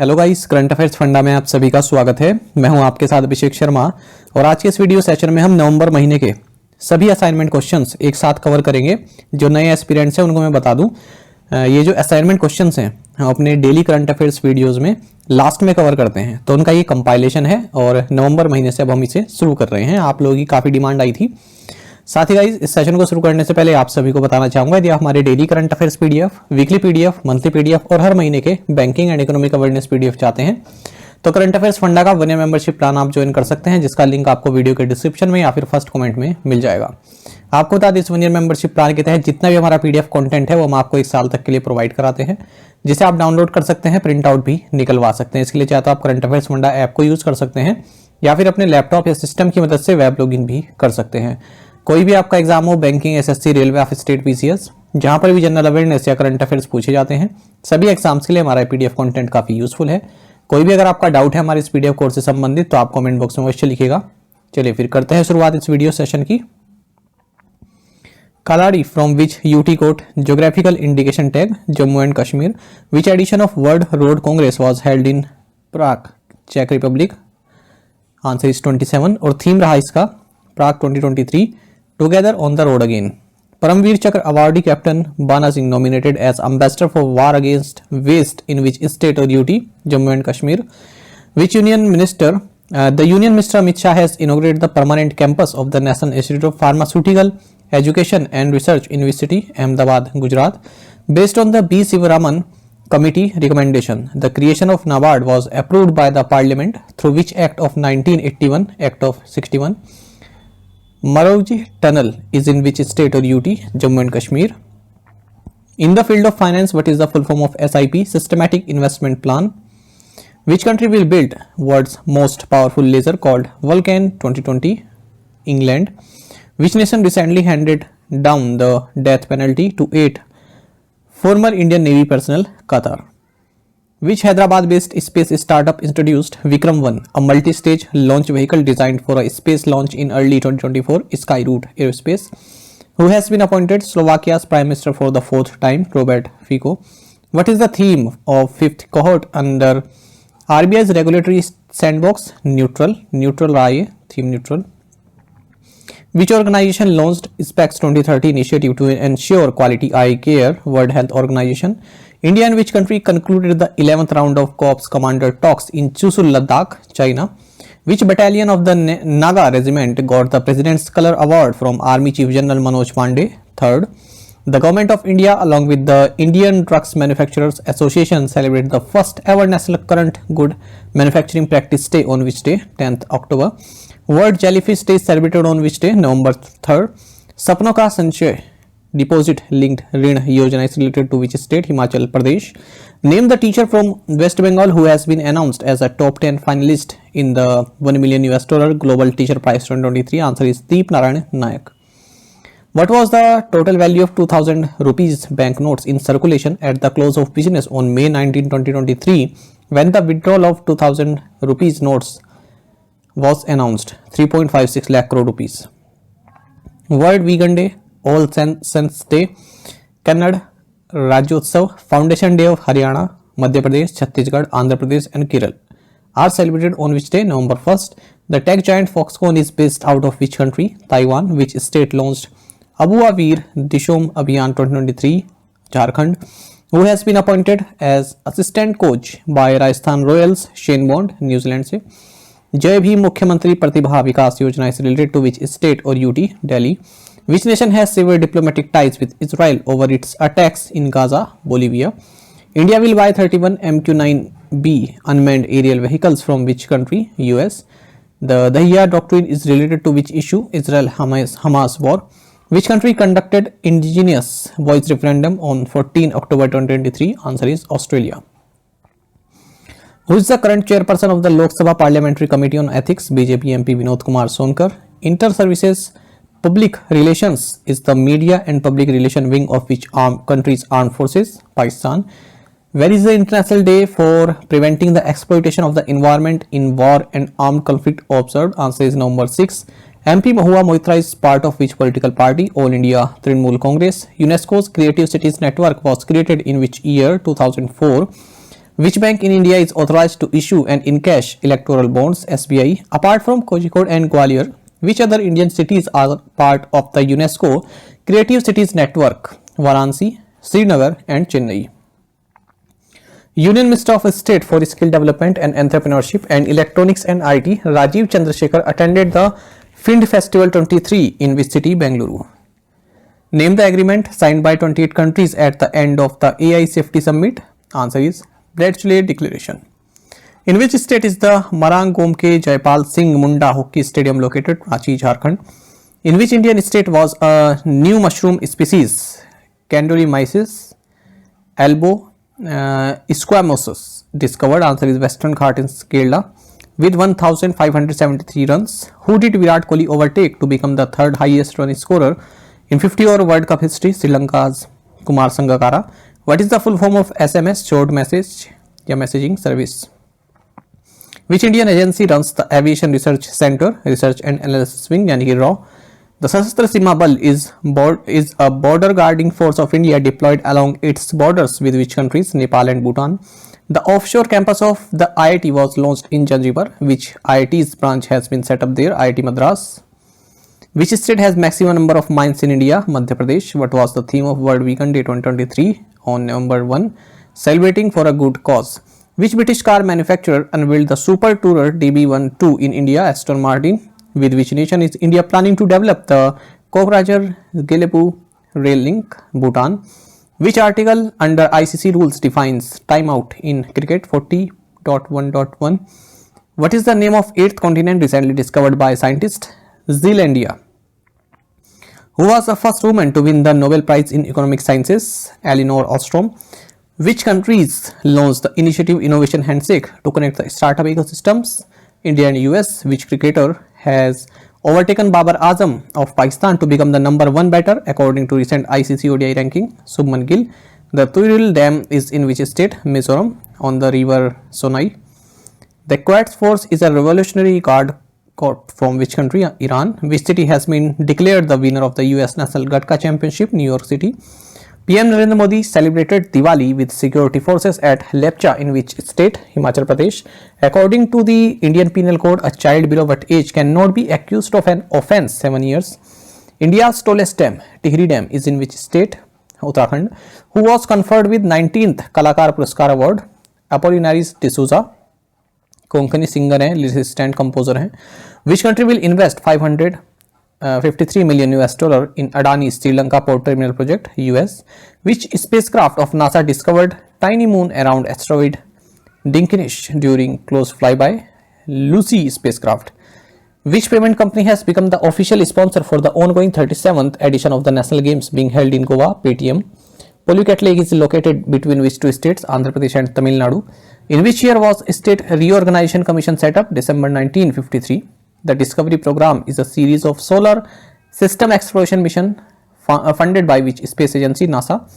Hello guys, current affairs funda में आप सभी का स्वागत है। मैं हूं आपके साथ अभिषेक शर्मा और आज के इस वीडियो सेशन में हम नवंबर महीने के सभी असाइनमेंट क्वेश्चंस एक साथ कवर करेंगे। जो नए एस्पिरेंट्स हैं उनको मैं बता दूं, ये जो असाइनमेंट क्वेश्चंस हैं हम अपने डेली करंट अफेयर्स वीडियोस में लास्ट में कवर करते हैं, तो उनका ये कंपाइलेशन है और नवंबर महीने से अब हम इसे शुरू कर रहे हैं। आप लोगों की काफ़ी डिमांड आई थी। साथ ही गाइस, इस सेशन को शुरू करने से पहले आप सभी को बताना चाहूंगा, यदि आप हमारे daily current affairs PDF, weekly PDF, monthly PDF और हर महीने के banking and economic awareness PDF चाहते हैं तो करंट अफेयर्स फंडा का 1 ईयर मेंबरशिप प्लान आप ज्वाइन कर सकते हैं, जिसका लिंक आपको वीडियो के डिस्क्रिप्शन में या फिर फर्स्ट कमेंट में मिल जाएगा। आपको बता दें, इस 1 ईयर मेंबरशिप प्लान के तहत जितना भी हमारा पीडीएफ कंटेंट है वो हम आपको 1 साल तक के लिए प्रोवाइड कराते हैं, जिसे आप डाउनलोड कर सकते हैं, प्रिंट आउट भी निकलवा सकते हैं। इसके लिए चाहे तो आप करंट अफेयर्स फंडा ऐप को यूज कर सकते हैं या फिर अपने लैपटॉप या सिस्टम की मदद से वेब लॉगिन भी कर सकते हैं। कोई भी आपका एग्जाम हो, banking, SSC, railway of state, PCS, जहां पर भी जनरल अवेयरनेस या करंट अफेयर्स पूछे जाते हैं, सभी एग्जाम्स के लिए हमारा पीडीएफ कंटेंट काफी यूजफुल है। कोई भी अगर आपका डाउट है हमारे इस पीडीएफ कोर्स से संबंधित तो आप कमेंट बॉक्स में अवश्य लिखिएगा। चलिए फिर करते हैं शुरुआत इस वीडियो सेशन की। Kaladi, from which UT quote geographical indication tag Jammu and Kashmir, which edition of World Road Congress was held in Prague, Czech Republic? Answer is 27 और थीम रहा इसका Prague 2023 together on the road again. Paramvir Chakra awardee captain Bana Singh nominated as ambassador for war against waste in which state और UT? Jammu and Kashmir. Which union minister the Union Minister Amit Shah has inaugurated the permanent campus of the National Institute of Pharmaceutical Education and Research University, Ahmedabad, Gujarat. Based on the B. Sivaraman Committee recommendation, the creation of NABARD was approved by the Parliament through which Act of 1981, Act of 61. Marauji Tunnel is in which state or UT? Jammu and Kashmir. In the field of finance, what is the full form of SIP? Systematic Investment Plan. Which country will build world's most powerful laser called Vulcan 2020? England. Which nation recently handed down the death penalty to 8 former Indian Navy personnel? Qatar. Which Hyderabad-based space startup introduced Vikram 1, a multi-stage launch vehicle designed for a space launch in early 2024? Skyroot Aerospace. Who has been appointed Slovakia's Prime Minister for the 4th time? Robert Fico. What is the theme of 5th cohort under RBI's regulatory sandbox? Neutral. Neutral रहा theme neutral. Which organization launched SPECS 2030 initiative to ensure quality eye care? World Health Organization. India and which country concluded the 11th round of Corps Commander talks in Chushul, Ladakh? China. Which battalion of the Naga Regiment got the President's Color Award from Army Chief General Manoj Pandey? 3rd. The Government of India along with the Indian Drugs Manufacturers Association celebrate the first ever National Current Good Manufacturing Practice Day on which day? 10th October. World Jellyfish Day is celebrated on which day? November 3rd. सपनों का संचय deposit linked ऋण योजना is related to which state? Himachal Pradesh. Name the teacher from West Bengal who has been announced as a top 10 finalist in the $1 million Global Teacher Prize 2023. Answer is Deep Narayan Nayak. What was the total value of 2000 rupees banknotes in circulation at the close of business on May 19, 2023 when the withdrawal of 2000 rupees notes was announced? 3.56 lakh crore rupees. World Vegan Day, All Saints Day, Kannada Rajyotsav, Foundation Day of Haryana, Madhya Pradesh, Chhattisgarh, Andhra Pradesh and Kerala are celebrated on which day? November 1st. The tech giant Foxconn is based out of which country? Taiwan. Which state launched Abu Avir Dishom Abhiyan 2023? Jharkhand. Who has been appointed as assistant coach by Rajasthan Royals? Shane Bond, New Zealand से. जय भीम मुख्यमंत्री प्रतिभा विकास योजना is related to which state or UT? Delhi. Which nation has severed diplomatic ties with Israel over its attacks in Gaza? Bolivia. India will buy 31 MQ-9B unmanned aerial vehicles from which country? US. The Dahiya Doctrine is related to which issue? Israel-Hamas war. Which country conducted indigenous voice referendum on 14 October 2023? Answer is Australia. Who is the current chairperson of the Lok Sabha Parliamentary Committee on Ethics? BJP MP Vinod Kumar Sonkar. Inter-Services Public Relations is the media and public relation wing of which country's armed forces? Pakistan. Where is the International Day for Preventing the Exploitation of the Environment in War and Armed Conflict observed? Answer is November 6. MP Mahua Moitra is part of which political party? All India Trinamool Congress. UNESCO's Creative Cities Network was created in which year? 2004. Which bank in India is authorized to issue and encash electoral bonds? SBI. Apart from Kozhikode and Gwalior, which other Indian cities are part of the UNESCO Creative Cities Network? Varanasi, Srinagar and Chennai. Union Minister of State for Skill Development and Entrepreneurship and Electronics and IT, Rajiv Chandrasekhar, attended the Find Festival 23 in which city? Bengaluru. Name the agreement signed by 28 countries at the end of the AI Safety Summit. Answer is Bletchley Declaration. In which state is the Marang Gomke Jaipal Singh Munda Hockey Stadium located? Ranchi, Jharkhand. In which Indian state was a new mushroom species, Candoromyces squamosus, discovered? Answer is Western Ghat in Kerala. With 1,573 runs, who did Virat Kohli overtake to become the third highest run scorer in 50-over World Cup history? Sri Lanka's Kumar Sangakkara. What is the full form of SMS? Short message या messaging service. Which Indian agency runs the Aviation Research Center, Research and Analysis Wing, यानी कि RAW? The Sashastra Seema Bal is a border guarding force of India deployed along its borders with which countries? Nepal and Bhutan. The offshore campus of the IIT was launched in Zanzibar. Which IIT's branch has been set up there? IIT Madras. Which state has maximum number of mines in India? Madhya Pradesh. What was the theme of World Weekend Day 2023 on November 1? Celebrating for a good cause. Which British car manufacturer unveiled the Super Tourer DB12 in India? Aston Martin. With which nation is India planning to develop the Kokrajhar-Galepu rail link? Bhutan. Which article under ICC rules defines timeout in cricket? 40.1.1. What is the name of 8th continent recently discovered by scientists? Zealandia. Who was the first woman to win the Nobel Prize in Economic Sciences? Elinor Ostrom. Which countries launched the initiative Innovation Handshake to connect the startup ecosystems? India and US. Which cricketer has overtaken Babar Azam of Pakistan to become the number 1 batter according to recent ICC ODI ranking? Subman Gill. The Tuiril Dam is in which state? Mizoram, on the river Sonai. The Quds Force is a Revolutionary Guard Corps from which country? Iran. Which city has been declared the winner of the US National Gatka Championship? New York City. PM Narendra Modi celebrated Diwali with security forces at Lepcha in which state? Himachal Pradesh. According to the Indian Penal Code, a child below what age cannot be accused of an offence? 7 years. India's tallest dam, Tihri Dam, is in which state? Uttarakhand. Who was conferred with 19th Kalakar Puraskar Award? Apollinaris D'Souza. Konkani singer हैं, lyricist and composer हैं. Which country will invest 553 million US dollar in Adani's Sri Lanka port terminal project? US. Which spacecraft of NASA discovered tiny moon around asteroid Dinkinesh during close flyby? Lucy spacecraft. Which payment company has become the official sponsor for the ongoing 37th edition of the National Games being held in Goa? Paytm. Polycat Lake is located between which two states? Andhra Pradesh and Tamil Nadu. In which year was State Reorganization Commission set up? December 1953. The Discovery Program is a series of solar system exploration mission funded by which space agency? NASA.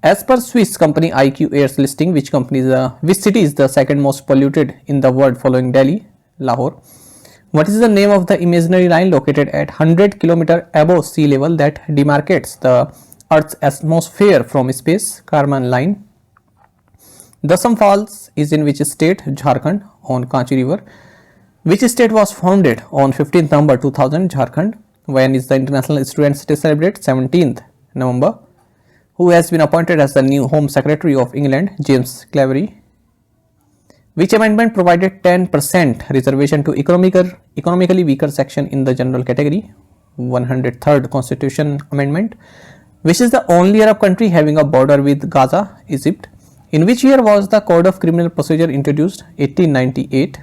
As per Swiss company IQ Air's listing, which city is the second most polluted in the world following Delhi? Lahore. What is the name of the imaginary line located at 100 km above sea level that demarcates the Earth's atmosphere from space? Karman line. Dasam Falls is in which state? Jharkhand, on Kanchi River. Which state was founded on 15th November 2000? Jharkhand. When is the International Students' Day celebrated? 17th November. Who has been appointed as the new Home Secretary of England? James Cleverly. Which amendment provided 10% reservation to economically weaker section in the general category? 103rd Constitution Amendment. Which is the only Arab country having a border with Gaza? Egypt. In which year was the Code of Criminal Procedure introduced? 1898.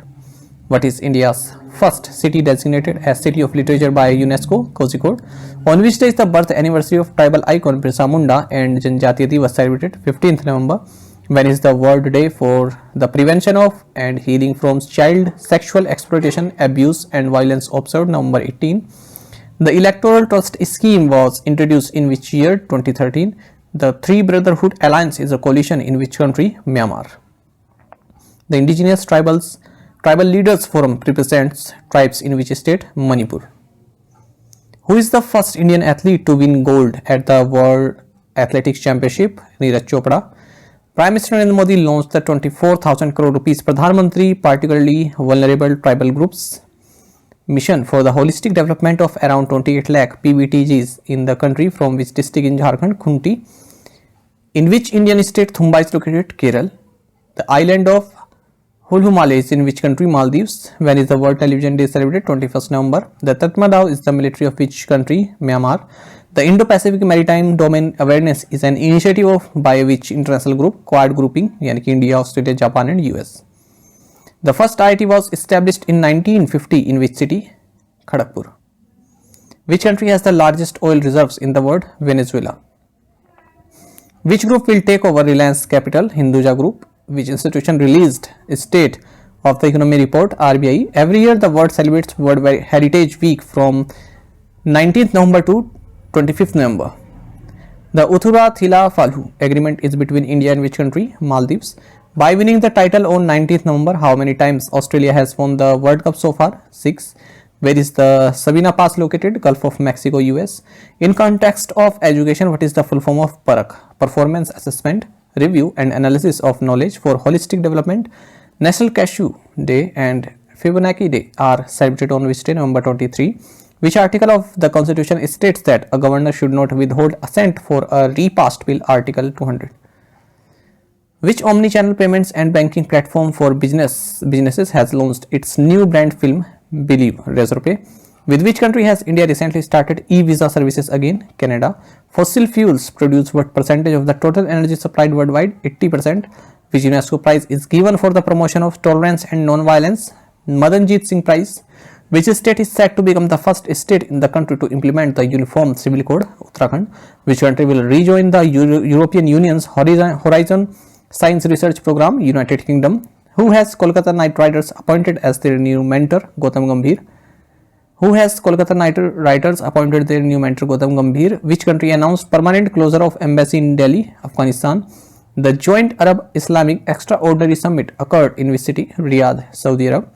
What is India's first city designated as City of Literature by UNESCO? Kozhikode. On which day is the birth anniversary of tribal icon Birsa Munda and Janjatiya Divas celebrated? 15th November. When is the World Day for the Prevention of and Healing from Child Sexual Exploitation, Abuse and Violence observed? November 18. The Electoral Trust Scheme was introduced in which year? 2013. The Three Brotherhood Alliance is a coalition in which country? Myanmar. The Indigenous Tribal Leaders Forum represents tribes in which state? Manipur. Who is the first Indian athlete to win gold at the World Athletics Championship? Neeraj Chopra. Prime Minister Narendra Modi launched the 24,000 crore rupees Pradhan Mantri Particularly Vulnerable Tribal Groups mission for the holistic development of around 28 lakh PBTGs in the country, from which district in Jharkhand, Khunti, in which Indian state Thumba is located, Kerala. The island of Hulhumale is in which country, Maldives. When is the World Television Day celebrated? 21st November. The Tatmadaw is the military of which country? Myanmar. The Indo-Pacific Maritime Domain Awareness is an initiative of by which international group? Quad grouping, yani ki India, Australia, Japan and US. The first IIT was established in 1950 in which city? Kharagpur. Which country has the largest oil reserves in the world? Venezuela. Which group will take over Reliance Capital? Hinduja Group. Which institution released State of the Economy Report? RBI. Every year the world celebrates World Heritage Week from 19th November to 25th November. The Uthura Thila Falhu agreement is between India and which country? Maldives. By winning the title on 19th November, how many times Australia has won the World Cup so far? 6. Where is the Sabina Pass located? Gulf of Mexico, US. In context of education, what is the full form of PARAK? Performance Assessment, Review and Analysis of Knowledge for Holistic Development. National Cashew Day and Fibonacci Day are celebrated on which day? November 23. Which article of the Constitution states that a governor should not withhold assent for a repassed bill? Article 200. Which omni-channel payments and banking platform for businesses has launched its new brand film Believe Razorpay? With which country has India recently started e-visa services again? Canada. Fossil fuels produce what percentage of the total energy supplied worldwide? 80%. Which UNESCO prize is given for the promotion of tolerance and non-violence? Madanjit Singh Prize. Which state is said to become the first state in the country to implement the Uniform Civil Code? Uttarakhand. Which country will rejoin the European Union's Horizon Science Research Program? United Kingdom. Who has Kolkata Knight Riders appointed as their new mentor? Gautam Gambhir. Who has Kolkata Knight Riders appointed their new mentor? Gautam Gambhir. Which country announced permanent closure of embassy in Delhi? Afghanistan. The Joint Arab Islamic Extraordinary Summit occurred in which city? Riyadh, Saudi Arab.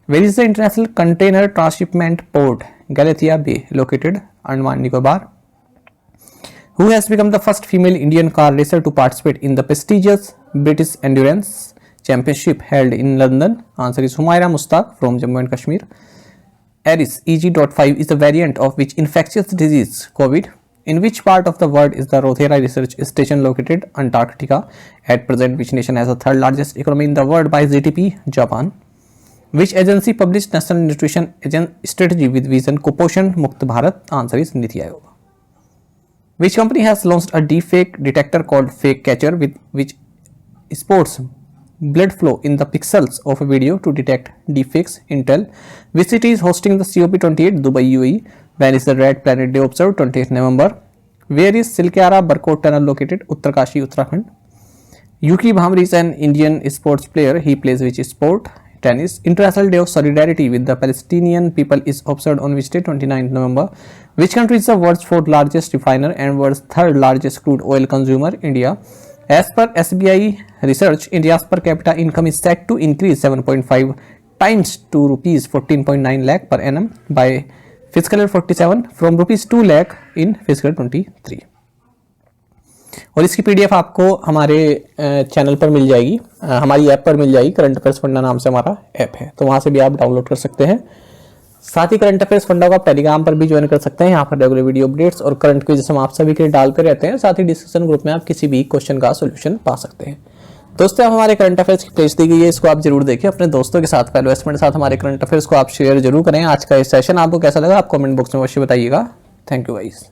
Where is the International Container Transshipment Port? Galathea Bay, located Andaman Nicobar. Who has become the first female Indian car racer to participate in the prestigious British Endurance Championship held in London? Answer is Humaira Mustaq from Jammu and Kashmir. Aedes EG.5 is a variant of which infectious disease? COVID. In which part of the world is the Rothera Research Station located? Antarctica. At present, which nation has the third largest economy in the world by GDP? Japan. Which agency published National Nutrition Strategy with vision Kuposhan Mukt Bharat? Answer is Niti Aayog. Which company has launched a deepfake detector called Fake Catcher, with which sports blood flow in the pixels of a video to detect deepfakes? Intel. Which city is hosting the COP28? Dubai, UAE. When is the Red Planet Day observed? 28th November. Where is Silkyara Barkot Tunnel located? Uttarkashi, Uttarakhand. Yuki Bhamri is an Indian sports player. He plays which sport? Tennis. International Day of Solidarity with the Palestinian people is observed on which day? 29th November. Which country is the world's fourth largest refiner and world's third largest crude oil consumer? India. As per SBI research, India's per capita income is set to increase 7.5 times to rupees 14.9 lakh per annum by fiscal year 47 from rupees 2 lakh in fiscal 23. और इसकी PDF आपको हमारे channel पर मिल जाएगी, हमारी app पर मिल जाएगी। Current affairs funda नाम से हमारा ऐप है, तो वहाँ से भी आप डाउनलोड कर सकते हैं। साथ ही करंट अफेयर्स फंडा को आप टेलीग्राम पर भी ज्वाइन कर सकते हैं। यहाँ पर रेगुलर वीडियो अपडेट्स और करंट क्विज़ हम आप सभी के डालते रहते हैं। साथ ही डिस्कशन ग्रुप में आप किसी भी क्वेश्चन का सोल्यूशन पा सकते हैं। दोस्तों, आप हमारे करंट अफेयर्स की प्लेलिस्ट दी गई है, इसको आप जरूर देखिए। अपने दोस्तों के साथ, फेलो स्टूडेंट के साथ हमारे करंट अफेयर्स को आप शेयर जरूर करें। आज का ये सेशन आपको कैसा लगा आप कमेंट बॉक्स में अवश्य बताइएगा। Thank you guys.